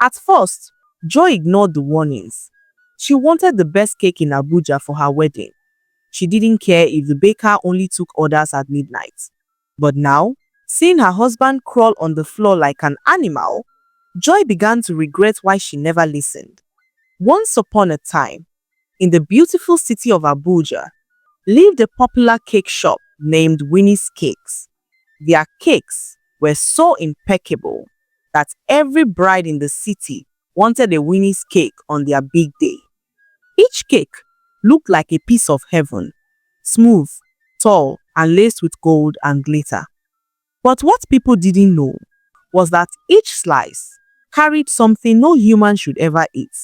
At first, Joy ignored the warnings. She wanted the best cake in Abuja for her wedding. She didn't care if the baker only took orders at midnight. But now, seeing her husband crawl on the floor like an animal, Joy began to regret why she never listened. Once upon a time, in the beautiful city of Abuja, lived a popular cake shop named Winnie's Cakes. Their cakes were so impeccable that every bride in the city wanted a Winnie's cake on their big day. Each cake looked like a piece of heaven, smooth, tall, and laced with gold and glitter. But what people didn't know was that each slice carried something no human should ever eat.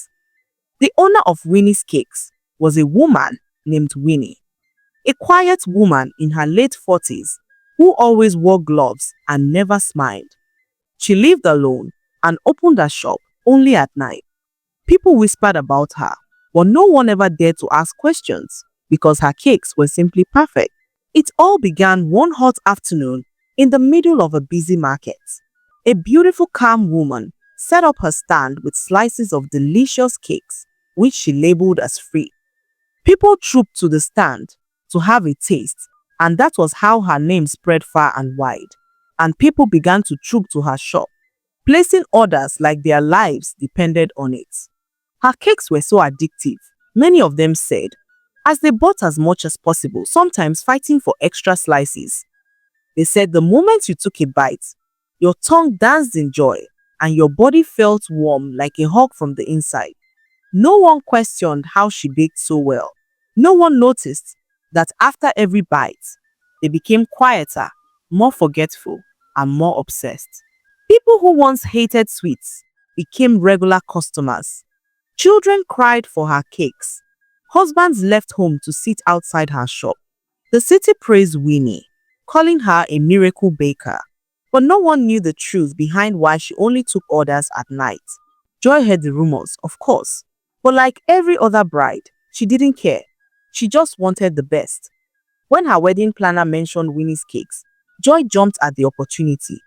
The owner of Winnie's Cakes was a woman named Winnie, a quiet woman in her late 40s who always wore gloves and never smiled. She lived alone and opened her shop only at night. People whispered about her, but no one ever dared to ask questions because her cakes were simply perfect. It all began one hot afternoon in the middle of a busy market. A beautiful, calm woman set up her stand with slices of delicious cakes, which she labeled as free. People trooped to the stand to have a taste, and that was how her name spread far and wide. And people began to troop to her shop, placing orders like their lives depended on it. Her cakes were so addictive, many of them said, as they bought as much as possible, sometimes fighting for extra slices. They said the moment you took a bite, your tongue danced in joy and your body felt warm like a hug from the inside. No one questioned how she baked so well. No one noticed that after every bite, they became quieter, more forgetful, and more obsessed. People who once hated sweets became regular customers. Children cried for her cakes. Husbands left home to sit outside her shop. The city praised Winnie, calling her a miracle baker. But no one knew the truth behind why she only took orders at night. Joy heard the rumors, of course. But like every other bride, she didn't care. She just wanted the best. When her wedding planner mentioned Winnie's Cakes, Joy jumped at the opportunity.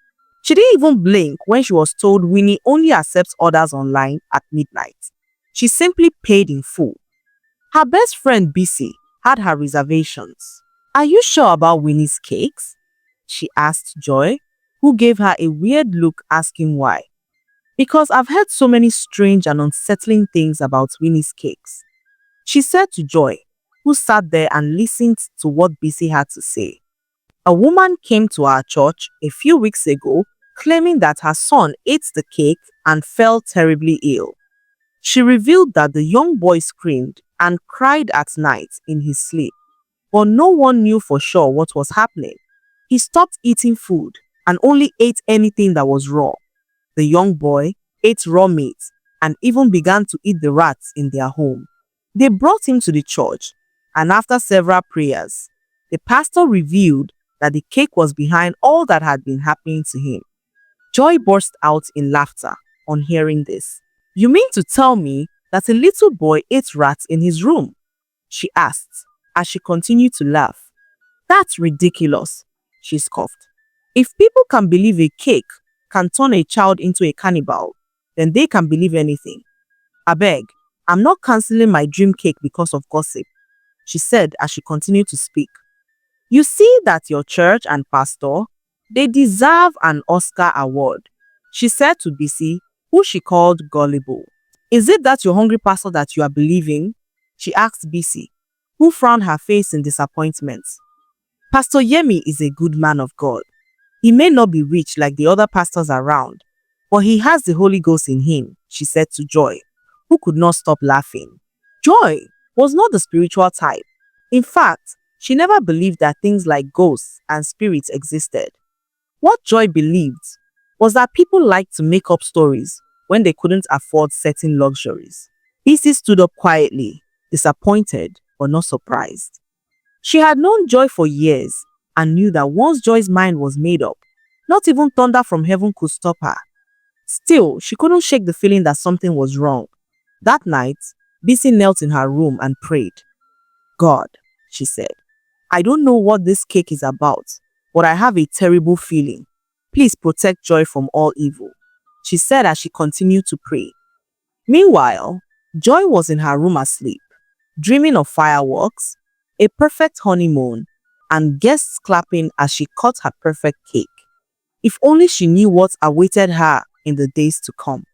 She didn't even blink when she was told Winnie only accepts orders online at midnight. She simply paid in full. Her best friend Bisi had her reservations. "Are you sure about Winnie's Cakes?" she asked Joy, who gave her a weird look asking why. "Because I've heard so many strange and unsettling things about Winnie's Cakes," she said to Joy, who sat there and listened to what Bisi had to say. "A woman came to our church a few weeks ago claiming that her son ate the cake and fell terribly ill. She revealed that the young boy screamed and cried at night in his sleep, but no one knew for sure what was happening. He stopped eating food and only ate anything that was raw. The young boy ate raw meat and even began to eat the rats in their home. They brought him to the church, and after several prayers, the pastor revealed that the cake was behind all that had been happening to him." Joy burst out in laughter on hearing this. "You mean to tell me that a little boy ate rats in his room?" she asked as she continued to laugh. "That's ridiculous," she scoffed. "If people can believe a cake can turn a child into a cannibal, then they can believe anything. Abeg, I'm not cancelling my dream cake because of gossip," she said as she continued to speak. "You see that your church and pastor, they deserve an Oscar award," she said to Bisi, who she called gullible. "Is it that your hungry pastor that you are believing?" she asked Bisi, who frowned her face in disappointment. "Pastor Yemi is a good man of God. He may not be rich like the other pastors around, but he has the Holy Ghost in him," she said to Joy, who could not stop laughing. Joy was not the spiritual type. In fact, she never believed that things like ghosts and spirits existed. What Joy believed was that people liked to make up stories when they couldn't afford certain luxuries. Bisi stood up quietly, disappointed but not surprised. She had known Joy for years and knew that once Joy's mind was made up, not even thunder from heaven could stop her. Still, she couldn't shake the feeling that something was wrong. That night, Bisi knelt in her room and prayed. "God," she said, "I don't know what this cake is about, but I have a terrible feeling. Please protect Joy from all evil." she said as she continued to pray. Meanwhile, Joy was in her room asleep, dreaming of fireworks, a perfect honeymoon, and guests clapping as she cut her perfect cake. If only she knew what awaited her in the days to come.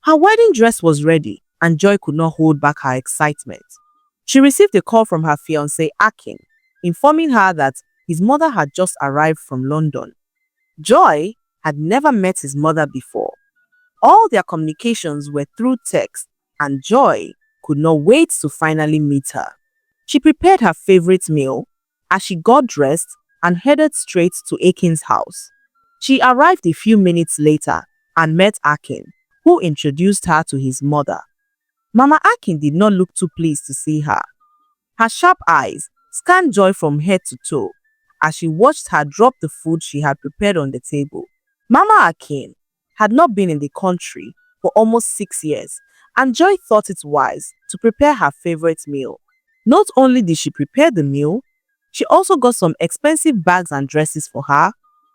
Her wedding dress was ready, and Joy could not hold back her excitement. She received a call from her fiancé Akin, informing her that his mother had just arrived from London. Joy had never met his mother before. All their communications were through text, and Joy could not wait to finally meet her. She prepared her favorite meal as she got dressed and headed straight to Akin's house. She arrived a few minutes later and met Akin, who introduced her to his mother. Mama Akin did not look too pleased to see her. Her sharp eyes scanned Joy from head to toe as she watched her drop the food she had prepared on the table. Mama Akin had not been in the country for almost 6 years, and Joy thought it wise to prepare her favorite meal. Not only did she prepare the meal, she also got some expensive bags and dresses for her,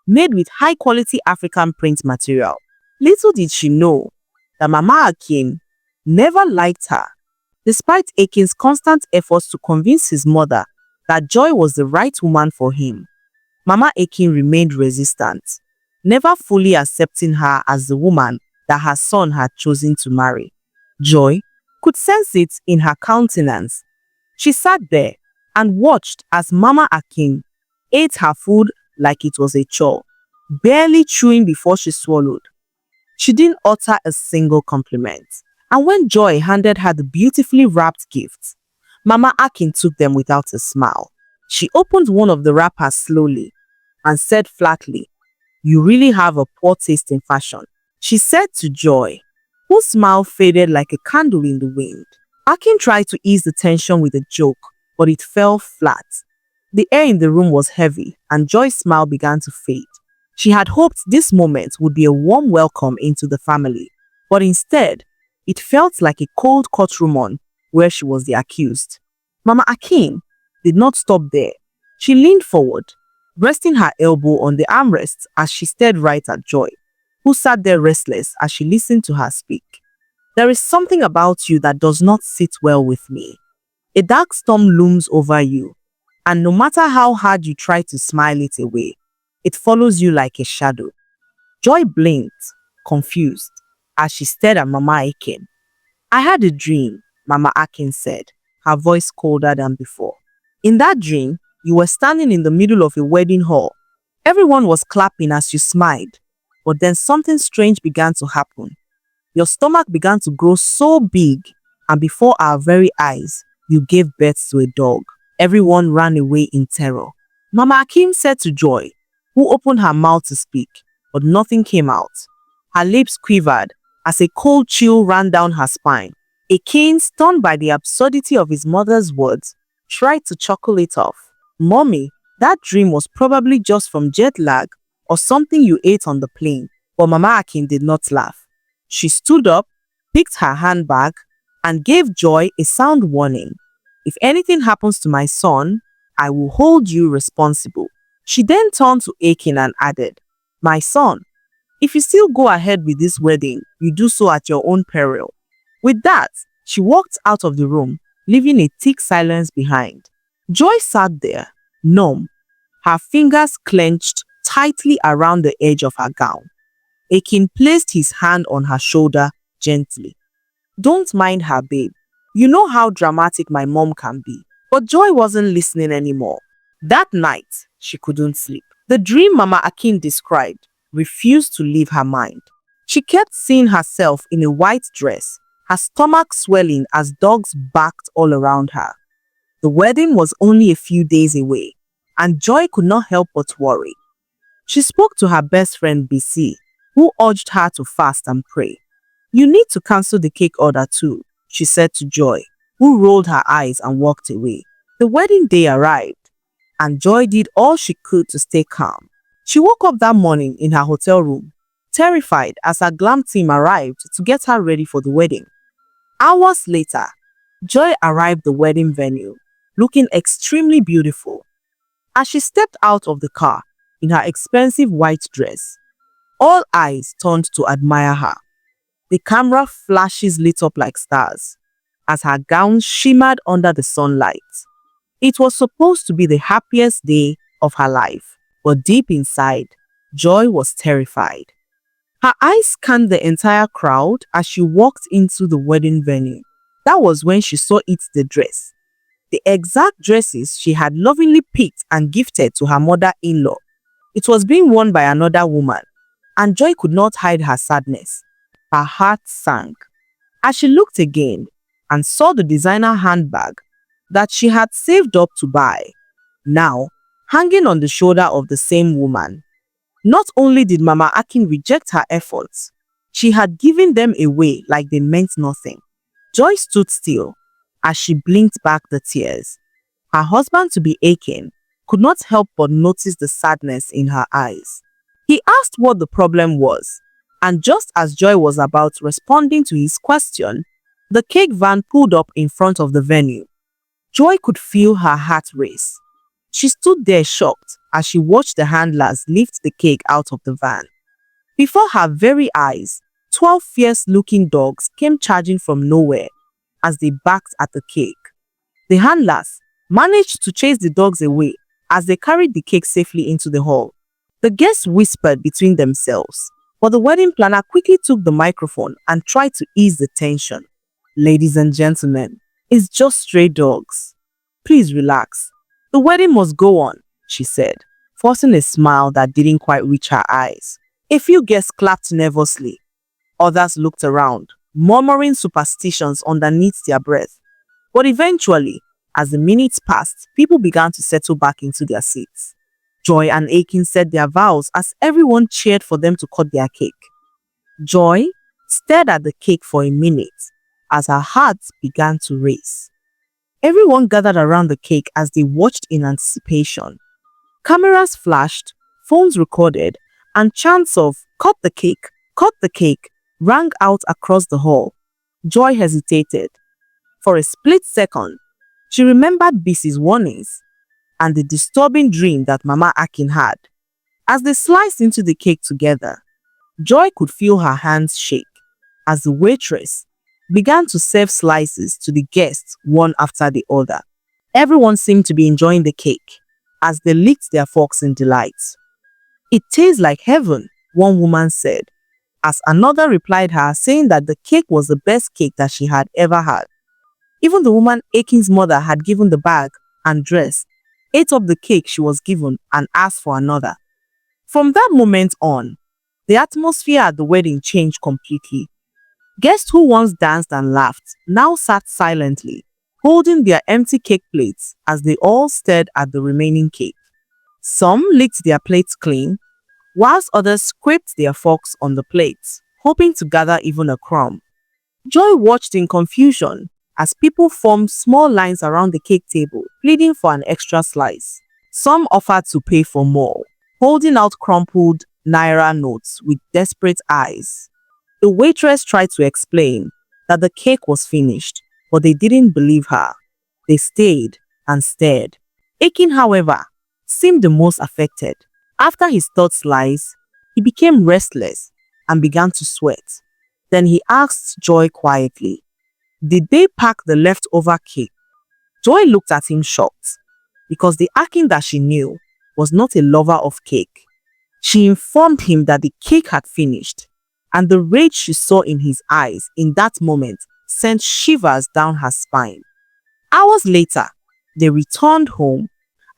made with high-quality African print material. Little did she know that Mama Akin never liked her, despite Akin's constant efforts to convince his mother that Joy was the right woman for him. Mama Akin remained resistant, never fully accepting her as the woman that her son had chosen to marry. Joy could sense it in her countenance. She sat there and watched as Mama Akin ate her food like it was a chore, barely chewing before she swallowed. She didn't utter a single compliment, and when Joy handed her the beautifully wrapped gifts, Mama Akin took them without a smile. She opened one of the wrappers slowly and said flatly, "You really have a poor taste in fashion," she said to Joy, whose smile faded like a candle in the wind. Akin tried to ease the tension with a joke, but it fell flat. The air in the room was heavy, and Joy's smile began to fade. She had hoped this moment would be a warm welcome into the family, but instead, it felt like a cold courtroom on where she was the accused. Mama Akin did not stop there. She leaned forward, resting her elbow on the armrest as she stared right at Joy, who sat there restless as she listened to her speak. "There is something about you that does not sit well with me. A dark storm looms over you, and no matter how hard you try to smile it away, it follows you like a shadow." Joy blinked, confused, as she stared at Mama Akin. "I had a dream," Mama Akin said, her voice colder than before. "In that dream, you were standing in the middle of a wedding hall. Everyone was clapping as you smiled, but then something strange began to happen. Your stomach began to grow so big, and before our very eyes, you gave birth to a dog. Everyone ran away in terror." Mama Akin said to Joy, who opened her mouth to speak, but nothing came out. Her lips quivered as a cold chill ran down her spine. Akin, stunned by the absurdity of his mother's words, tried to chuckle it off. "Mommy, that dream was probably just from jet lag or something you ate on the plane." But Mama Akin did not laugh. She stood up, picked her handbag, and gave Joy a sound warning. "If anything happens to my son, I will hold you responsible." She then turned to Akin and added, "My son, if you still go ahead with this wedding, you do so at your own peril." With that, she walked out of the room, leaving a thick silence behind. Joy sat there, numb, her fingers clenched tightly around the edge of her gown. Akin placed his hand on her shoulder gently. "Don't mind her, babe. You know how dramatic my mom can be." But Joy wasn't listening anymore. That night, she couldn't sleep. The dream Mama Akin described refused to leave her mind. She kept seeing herself in a white dress, her stomach swelling as dogs barked all around her. The wedding was only a few days away, and Joy could not help but worry. She spoke to her best friend BC, who urged her to fast and pray. "You need to cancel the cake order too," she said to Joy, who rolled her eyes and walked away. The wedding day arrived, and Joy did all she could to stay calm. She woke up that morning in her hotel room, terrified as her glam team arrived to get her ready for the wedding. Hours later, Joy arrived at the wedding venue, looking extremely beautiful. As she stepped out of the car in her expensive white dress, All eyes turned to admire her. The camera flashes lit up like stars as her gown shimmered under the sunlight. It was supposed to be the happiest day of her life, but deep inside, Joy was terrified. Her eyes scanned the entire crowd as she walked into the wedding venue. That was when she saw the dress. The exact dresses she had lovingly picked and gifted to her mother-in-law. It was being worn by another woman, and Joy could not hide her sadness. Her heart sank as she looked again and saw the designer handbag that she had saved up to buy, now hanging on the shoulder of the same woman. Not only did Mama Akin reject her efforts, she had given them away like they meant nothing. Joy stood still as she blinked back the tears. Her husband-to-be Akin could not help but notice the sadness in her eyes. He asked what the problem was, and just as Joy was about responding to his question, the cake van pulled up in front of the venue. Joy could feel her heart race. She stood there shocked as she watched the handlers lift the cake out of the van. Before her very eyes, 12 fierce-looking dogs came charging from nowhere as they barked at the cake. The handlers managed to chase the dogs away as they carried the cake safely into the hall. The guests whispered between themselves, but the wedding planner quickly took the microphone and tried to ease the tension. "Ladies and gentlemen, it's just stray dogs. Please relax. The wedding must go on," she said, forcing a smile that didn't quite reach her eyes. A few guests clapped nervously. Others looked around, murmuring superstitions underneath their breath. But eventually, as the minutes passed, people began to settle back into their seats. Joy and Akin said their vows as everyone cheered for them to cut their cake. Joy stared at the cake for a minute as her heart began to race. Everyone gathered around the cake as they watched in anticipation. Cameras flashed, phones recorded, and chants of cut the cake, rang out across the hall. Joy hesitated. For a split second, she remembered Bissie's warnings and the disturbing dream that Mama Akin had. As they sliced into the cake together, Joy could feel her hands shake as the waitress began to serve slices to the guests one after the other. Everyone seemed to be enjoying the cake as they licked their forks in delight. "It tastes like heaven," one woman said, as another replied her saying that the cake was the best cake that she had ever had. Even the woman Akin's mother had given the bag and dress, ate up the cake she was given and asked for another. From that moment on, the atmosphere at the wedding changed completely. Guests who once danced and laughed now sat silently, holding their empty cake plates as they all stared at the remaining cake. Some licked their plates clean, whilst others scraped their forks on the plates, hoping to gather even a crumb. Joy watched in confusion as people formed small lines around the cake table, pleading for an extra slice. Some offered to pay for more, holding out crumpled naira notes with desperate eyes. The waitress tried to explain that the cake was finished, but they didn't believe her. They stayed and stared. Akin, however, seemed the most affected. After his third slice, he became restless and began to sweat. Then he asked Joy quietly, "Did they pack the leftover cake?" Joy looked at him shocked, because the Akin that she knew was not a lover of cake. She informed him that the cake had finished, and the rage she saw in his eyes in that moment sent shivers down her spine. Hours later, they returned home,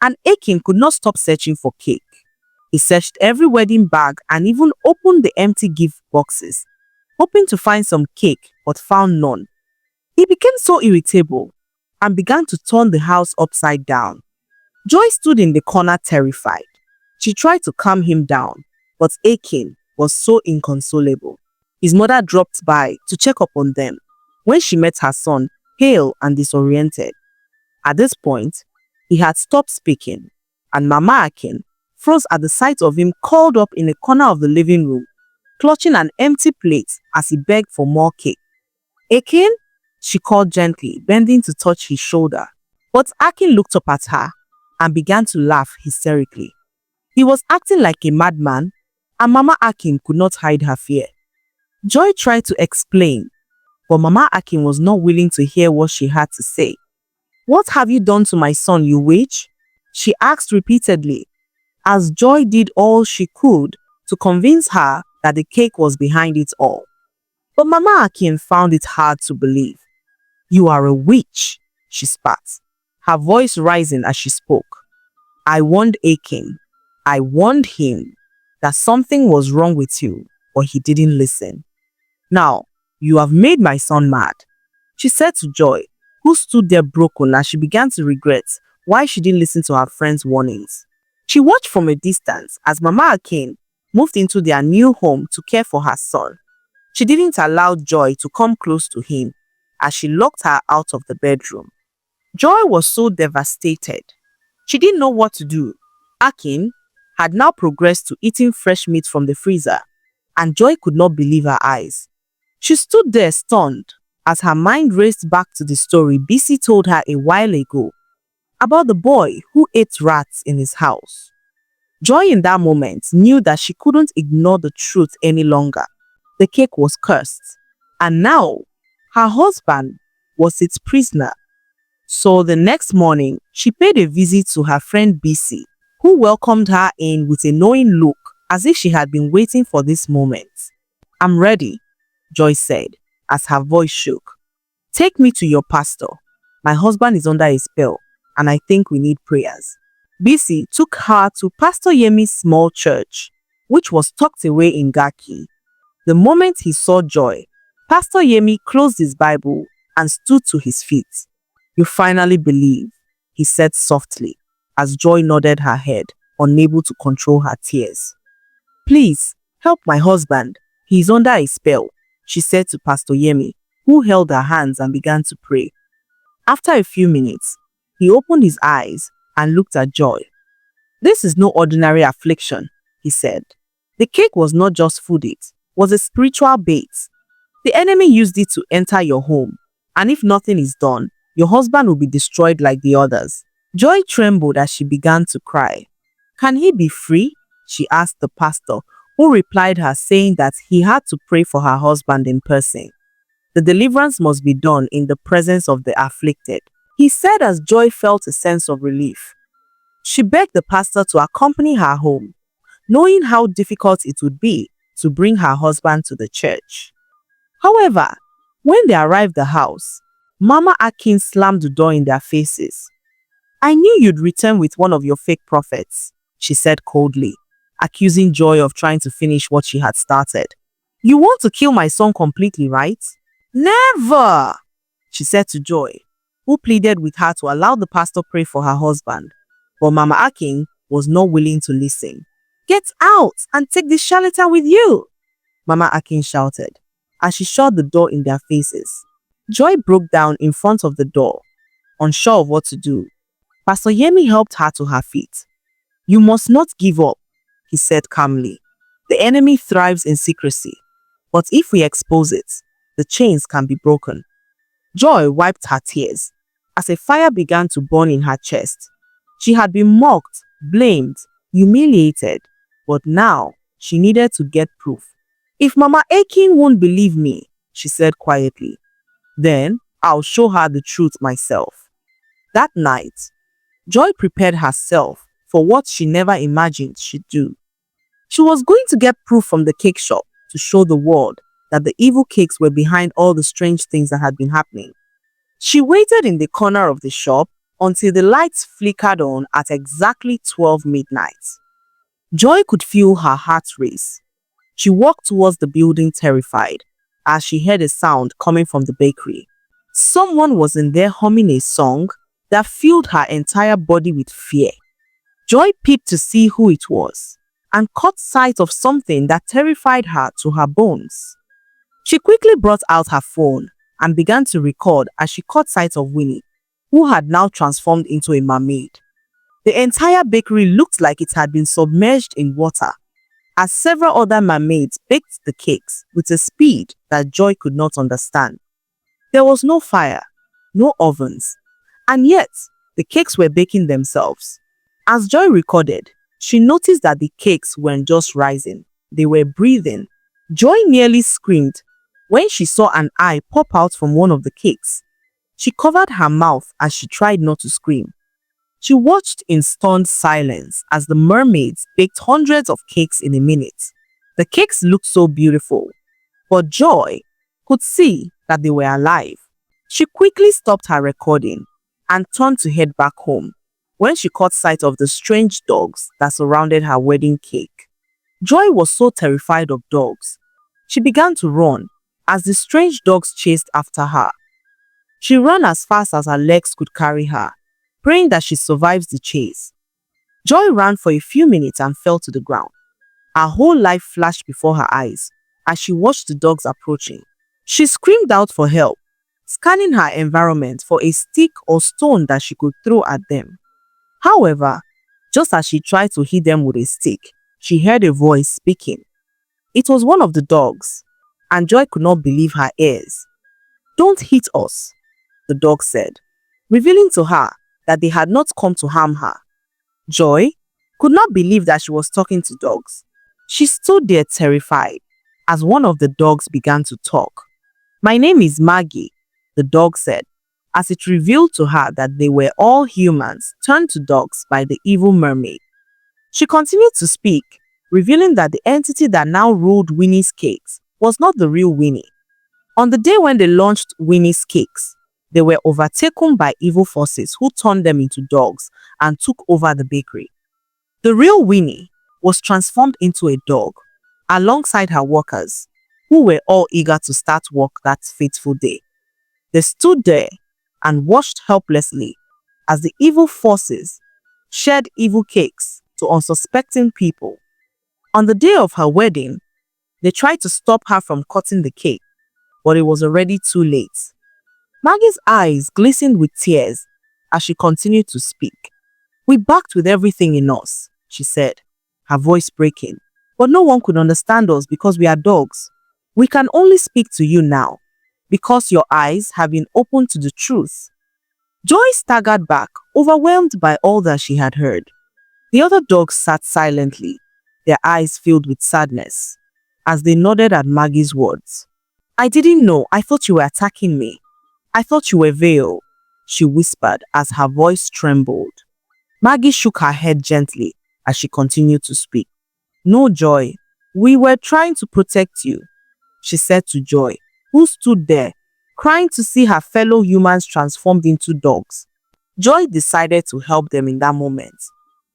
and Akin could not stop searching for cake. He searched every wedding bag and even opened the empty gift boxes, hoping to find some cake, but found none. He became so irritable and began to turn the house upside down. Joy stood in the corner terrified. She tried to calm him down, but Akin was so inconsolable. His mother dropped by to check up on them when she met her son, pale and disoriented. At this point, he had stopped speaking, and Mama Akin froze at the sight of him curled up in a corner of the living room, clutching an empty plate as he begged for more cake. "Akin?" she called gently, bending to touch his shoulder. But Akin looked up at her and began to laugh hysterically. He was acting like a madman, and Mama Akin could not hide her fear. Joy tried to explain, but Mama Akin was not willing to hear what she had to say. "What have you done to my son, you witch?" she asked repeatedly, as Joy did all she could to convince her that the cake was behind it all. But Mama Akin found it hard to believe. "You are a witch," she spat, her voice rising as she spoke. "I warned Akin. I warned him that something was wrong with you, but he didn't listen. Now, you have made my son mad," she said to Joy, who stood there broken as she began to regret why she didn't listen to her friend's warnings. She watched from a distance as Mama Akin moved into their new home to care for her son. She didn't allow Joy to come close to him as she locked her out of the bedroom. Joy was so devastated. She didn't know what to do. Akin had now progressed to eating fresh meat from the freezer, and Joy could not believe her eyes. She stood there stunned as her mind raced back to the story BC told her a while ago about the boy who ate rats in his house. Joy in that moment knew that she couldn't ignore the truth any longer. The cake was cursed, and now her husband was its prisoner. So the next morning, she paid a visit to her friend BC, who welcomed her in with a knowing look as if she had been waiting for this moment. "I'm ready," Joy said as her voice shook. "Take me to your pastor. My husband is under a spell, and I think we need prayers." BC took her to Pastor Yemi's small church, which was tucked away in Gaki. The moment he saw Joy, Pastor Yemi closed his Bible and stood to his feet. "You finally believe," he said softly, as Joy nodded her head, unable to control her tears. "Please, help my husband. He is under a spell," she said to Pastor Yemi, who held her hands and began to pray. After a few minutes, he opened his eyes and looked at Joy. "This is no ordinary affliction," he said. "The cake was not just food, it was a spiritual bait. The enemy used it to enter your home, and if nothing is done, your husband will be destroyed like the others." Joy trembled as she began to cry. "Can he be free?" she asked the pastor, who replied her saying that he had to pray for her husband in person. The deliverance must be done in the presence of the afflicted, he said as Joy felt a sense of relief. She begged the pastor to accompany her home, knowing how difficult it would be to bring her husband to the church. However, when they arrived at the house, Mama Akin slammed the door in their faces. "I knew you'd return with one of your fake prophets," she said coldly, accusing Joy of trying to finish what she had started. "You want to kill my son completely, right?" "Never," she said to Joy, who pleaded with her to allow the pastor pray for her husband. But Mama Akin was not willing to listen. "Get out and take this charlatan with you," Mama Akin shouted, as she shut the door in their faces. Joy broke down in front of the door, unsure of what to do. Pastor Yemi helped her to her feet. "You must not give up," he said calmly. "The enemy thrives in secrecy, but if we expose it, the chains can be broken." Joy wiped her tears as a fire began to burn in her chest. She had been mocked, blamed, humiliated, but now she needed to get proof. "If Mama Akin won't believe me," she said quietly, "then I'll show her the truth myself." That night, Joy prepared herself for what she never imagined she'd do. She was going to get proof from the cake shop to show the world that the evil cakes were behind all the strange things that had been happening. She waited in the corner of the shop until the lights flickered on at exactly 12 midnight. Joy could feel her heart race. She walked towards the building terrified as she heard a sound coming from the bakery. Someone was in there humming a song that filled her entire body with fear. Joy peeped to see who it was and caught sight of something that terrified her to her bones. She quickly brought out her phone and began to record as she caught sight of Winnie, who had now transformed into a mermaid. The entire bakery looked like it had been submerged in water, as several other mermaids baked the cakes with a speed that Joy could not understand. There was no fire, no ovens, and yet the cakes were baking themselves. As Joy recorded, she noticed that the cakes weren't just rising, They were breathing. Joy nearly screamed when she saw an eye pop out from one of the cakes. She covered her mouth as she tried not to scream. She watched in stunned silence as the mermaids baked hundreds of cakes in a minute. The cakes looked so beautiful, but Joy could see that they were alive. She quickly stopped her recording and turned to head back home when she caught sight of the strange dogs that surrounded her wedding cake. Joy was so terrified of dogs. She began to run as the strange dogs chased after her. She ran as fast as her legs could carry her, praying that she survives the chase. Joy ran for a few minutes and fell to the ground. Her whole life flashed before her eyes as she watched the dogs approaching. She screamed out for help, scanning her environment for a stick or stone that she could throw at them. However, just as she tried to hit them with a stick, she heard a voice speaking. It was one of the dogs, and Joy could not believe her ears. "Don't hit us," the dog said, revealing to her that they had not come to harm her. Joy could not believe that she was talking to dogs. She stood there terrified as one of the dogs began to talk. "My name is Maggie," the dog said, as it revealed to her that they were all humans turned to dogs by the evil mermaid. She continued to speak, revealing that the entity that now ruled Winnie's cakes was not the real Winnie. On the day when they launched Winnie's cakes, they were overtaken by evil forces who turned them into dogs and took over the bakery. The real Winnie was transformed into a dog alongside her workers, who were all eager to start work that fateful day. They stood there and watched helplessly as the evil forces shared evil cakes to unsuspecting people. On the day of her wedding, they tried to stop her from cutting the cake, but it was already too late. Maggie's eyes glistened with tears as she continued to speak. "We backed with everything in us," she said, her voice breaking. "But no one could understand us because we are dogs. We can only speak to you now because your eyes have been opened to the truth." Joy staggered back, overwhelmed by all that she had heard. The other dogs sat silently, their eyes filled with sadness, as they nodded at Maggie's words. "I didn't know. I thought you were attacking me. I thought you were veiled," she whispered as her voice trembled. Maggie shook her head gently as she continued to speak. "No, Joy. We were trying to protect you," she said to Joy, who stood there, crying to see her fellow humans transformed into dogs. Joy decided to help them in that moment.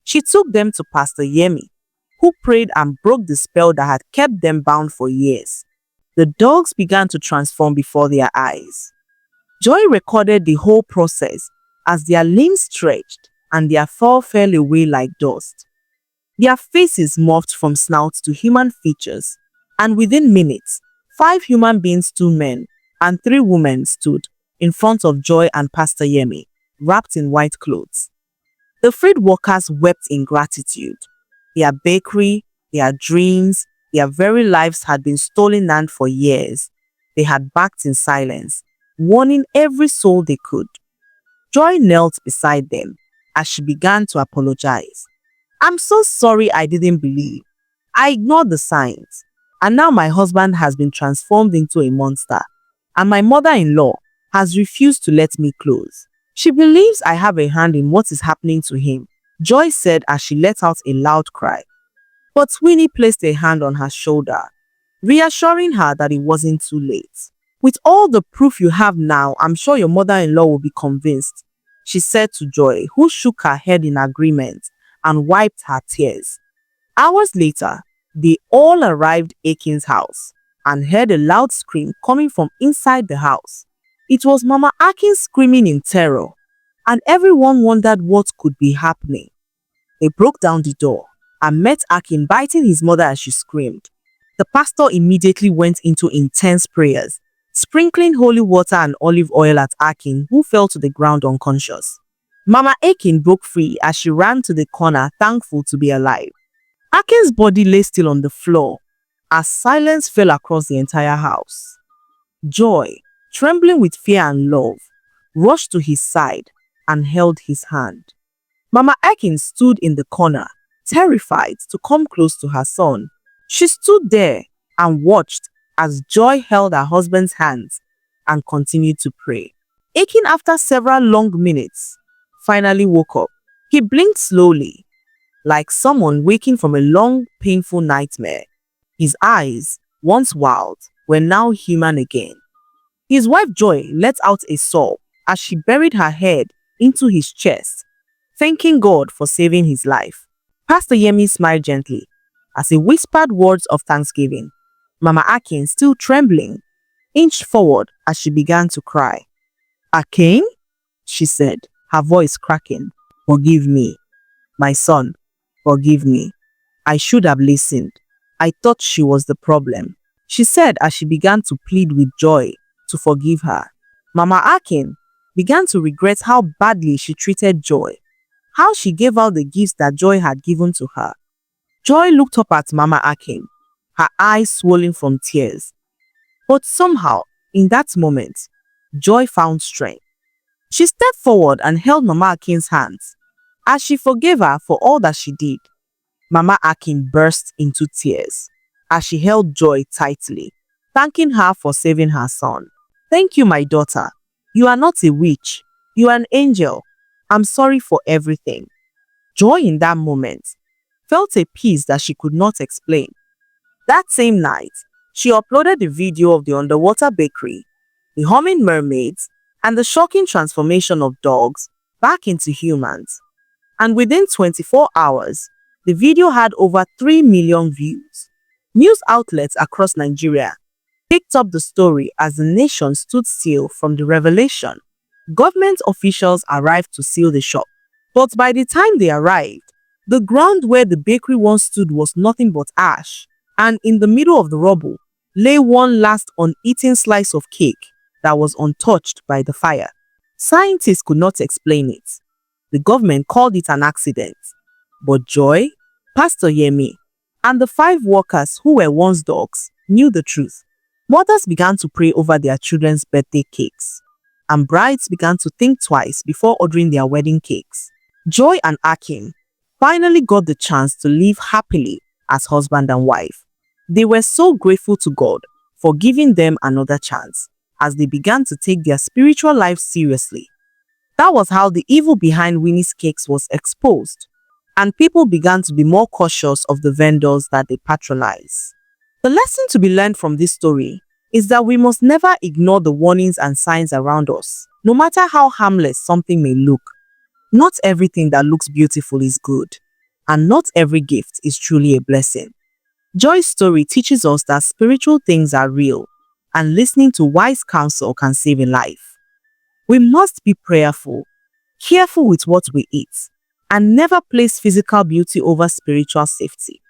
She took them to Pastor Yemi, who prayed and broke the spell that had kept them bound for years. The dogs began to transform before their eyes. Joy recorded the whole process as their limbs stretched and their fur fell away like dust. Their faces morphed from snouts to human features, and within minutes, 5 human beings, 2 men, and 3 women stood in front of Joy and Pastor Yemi, wrapped in white clothes. The freed workers wept in gratitude. Their bakery, their dreams, their very lives had been stolen and for years. They had backed in silence, warning every soul they could. Joy knelt beside them as she began to apologize. "I'm so sorry I didn't believe. I ignored the signs. And now my husband has been transformed into a monster. And my mother-in-law has refused to let me close. She believes I have a hand in what is happening to him," Joy said as she let out a loud cry. But Winnie placed a hand on her shoulder, reassuring her that it wasn't too late. "With all the proof you have now, I'm sure your mother-in-law will be convinced," she said to Joy, who shook her head in agreement and wiped her tears. Hours later, they all arrived at Akin's house and heard a loud scream coming from inside the house. It was Mama Akin screaming in terror, and everyone wondered what could be happening. They broke down the door and met Akin biting his mother as she screamed. The pastor immediately went into intense prayers, sprinkling holy water and olive oil at Akin, who fell to the ground unconscious. Mama Akin broke free as she ran to the corner, thankful to be alive. Akin's body lay still on the floor as silence fell across the entire house. Joy, trembling with fear and love, rushed to his side and held his hand. Mama Akin stood in the corner, terrified to come close to her son. She stood there and watched as Joy held her husband's hands and continued to pray. Aching after several long minutes, finally woke up. He blinked slowly, like someone waking from a long, painful nightmare. His eyes, once wild, were now human again. His wife Joy let out a sob as she buried her head into his chest, thanking God for saving his life. Pastor Yemi smiled gently as he whispered words of thanksgiving. Mama Akin, still trembling, inched forward as she began to cry. "Akin," she said, her voice cracking, "Forgive me. My son, forgive me. I should have listened. I thought she was the problem," she said as she began to plead with Joy to forgive her. Mama Akin began to regret how badly she treated Joy, how she gave out the gifts that Joy had given to her. Joy looked up at Mama Akin, her eyes swollen from tears. But somehow, in that moment, Joy found strength. She stepped forward and held Mama Akin's hands. As she forgave her for all that she did, Mama Akin burst into tears as she held Joy tightly, thanking her for saving her son. "Thank you, my daughter. You are not a witch. You are an angel. I'm sorry for everything." Joy in that moment felt a peace that she could not explain. That same night, she uploaded the video of the underwater bakery, the humming mermaids, and the shocking transformation of dogs back into humans. And within 24 hours, the video had over 3 million views. News outlets across Nigeria picked up the story as the nation stood still from the revelation. Government officials arrived to seal the shop. But by the time they arrived, the ground where the bakery once stood was nothing but ash, and in the middle of the rubble lay one last uneaten slice of cake that was untouched by the fire. Scientists could not explain it. The government called it an accident. But Joy, Pastor Yemi, and the 5 workers who were once dogs knew the truth. Mothers began to pray over their children's birthday cakes, and brides began to think twice before ordering their wedding cakes. Joy and Akin finally got the chance to live happily as husband and wife. They were so grateful to God for giving them another chance as they began to take their spiritual lives seriously. That was how the evil behind Winnie's cakes was exposed, and people began to be more cautious of the vendors that they patronize. The lesson to be learned from this story is that we must never ignore the warnings and signs around us, no matter how harmless something may look. Not everything that looks beautiful is good, and not every gift is truly a blessing. Joy's story teaches us that spiritual things are real, and listening to wise counsel can save a life. We must be prayerful, careful with what we eat, and never place physical beauty over spiritual safety.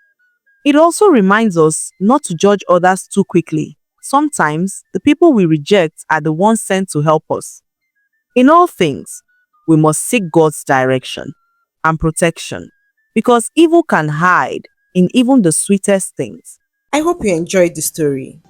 It also reminds us not to judge others too quickly. Sometimes, the people we reject are the ones sent to help us. In all things, we must seek God's direction and protection, because evil can hide in even the sweetest things. I hope you enjoyed the story.